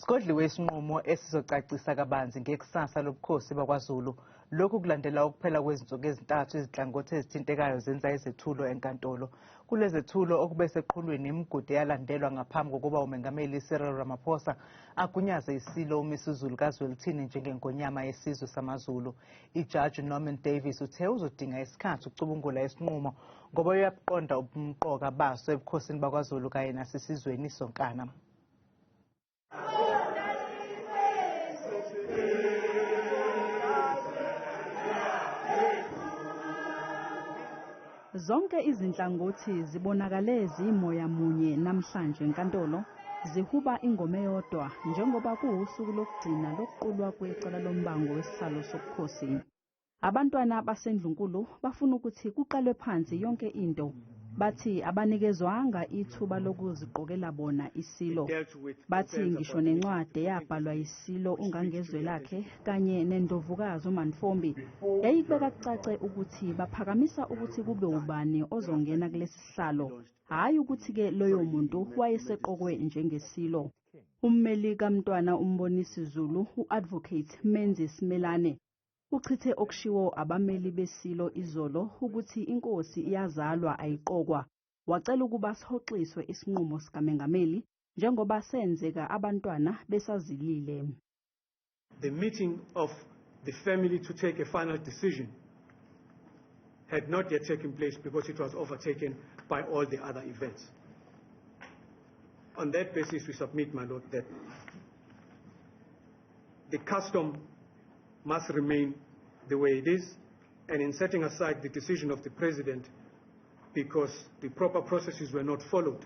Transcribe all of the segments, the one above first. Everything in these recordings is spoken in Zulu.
Sigodliwe isinqumo esizocacisa kabanzi ngekusasa lobukhosi Bakwa Zulu. Lokhu kulandela ukuphela kwezinsuku ezintathu izinhlangothi ezithintekayo zenza izethulo enkantolo. Kulezethulo okube seqhulwini imigudu yalandelwa ngaphambi kokuba uMengameli Cyril Ramaphosa agunyaze isilo uMisuzulu kaZwelithini njengengonyama yesizwe samaZulu. Ijaji Norman Davis uthe uzodinga isikhathi ukucubungula isinqumo ngoba uyabuqonda ubumqoka baso ebukhosini bakwaZulu kanye nasesizweni sonkana. Zonke izinhlangothi zibonakale zimoya munye namhlanje enkantolo zihuba ingoma eyodwa njengoba kuusuku lokugcina lokuqulwa kwecala Lombango Wesihlalo Sobukhosi. Abantwana basendlunkulu bafuna ukuthi kuqalwe phansi yonke into. Bathi abanikezwanga ithuba lokuziqokela bona isilo. Bathi ngisho nencwadi yabhalwa isilo ungangezwe lakhe kanye nendovukazi uManfombi yayibeka kucace ukuthi baphakamisa ukuthi kube ubani ozongena kulesi sihlalo, hayi ukuthi ke loyo muntu wayeseqokwe njengesilo. Ummeli kaMntwana umbonisi Zulu uadvocate Menzi Simelane uchithe okushiwo abameli besilo izolo ukuthi inkosi iyazalwa ayiqokwa. Wacela ukuba sihoxiswe isinqumo sikaMengameli njengoba senzeka abantwana besazilile. The meeting of the family to take a final decision had not yet taken place because it was overtaken by all the other events. On that basis, we submit, my Lord, that the custom must remain the way it is, and in setting aside the decision of the President because the proper processes were not followed.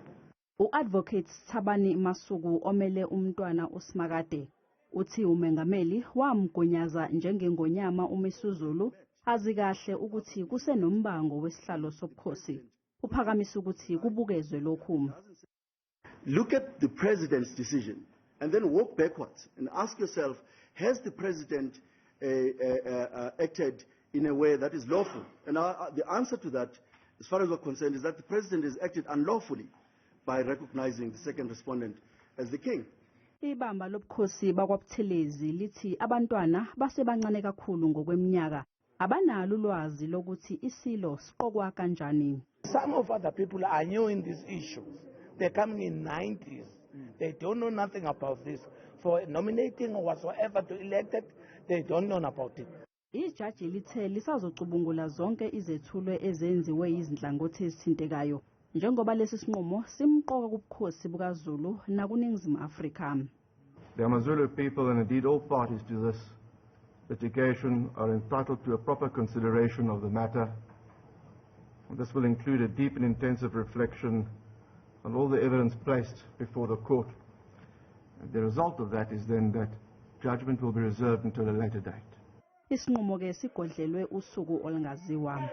U-Advocate Thabani Masuku omele uMntwana uSimakade uthi uMengameli wamgunyaza njengengonyama uMisuzulu azi kahle ukuthi kusenombango wesihlalo sobukhosi. Uphakamisa ukuthi kubukezwe lokhu. Look at the President's decision and then walk backwards and ask yourself, has the President acted in a way that is lawful? And the answer to that, as far as we're concerned, is that the President has acted unlawfully by recognizing the second respondent as the king. Ibamba lobukhosi bakwaButhelezi lithi abantwana basebancane kakhulu ngokweminyaka abanalo ulwazi lokuthi isilo siqokwa kanjani. Some of other people are new in these issues. They're coming in 90s. They don't know nothing about this. For nominating or whatsoever to elected, they don't know about it. Ijaji lithe lisazocubungula zonke izethulo ezenziwe izinhlangothi ezithintekayo njengoba lesi sinqumo simqoka kubukhosi bukaZulu nakuningizimu Afrika. The Amazulu people and indeed all parties to this litigation are entitled to a proper consideration of the matter. This will include a deep and intensive reflection on all the evidence placed before the court. And the result of that is then that judgment will be reserved until a later date. Isinqumo ke sigodlelwe Usuku Olungaziwa.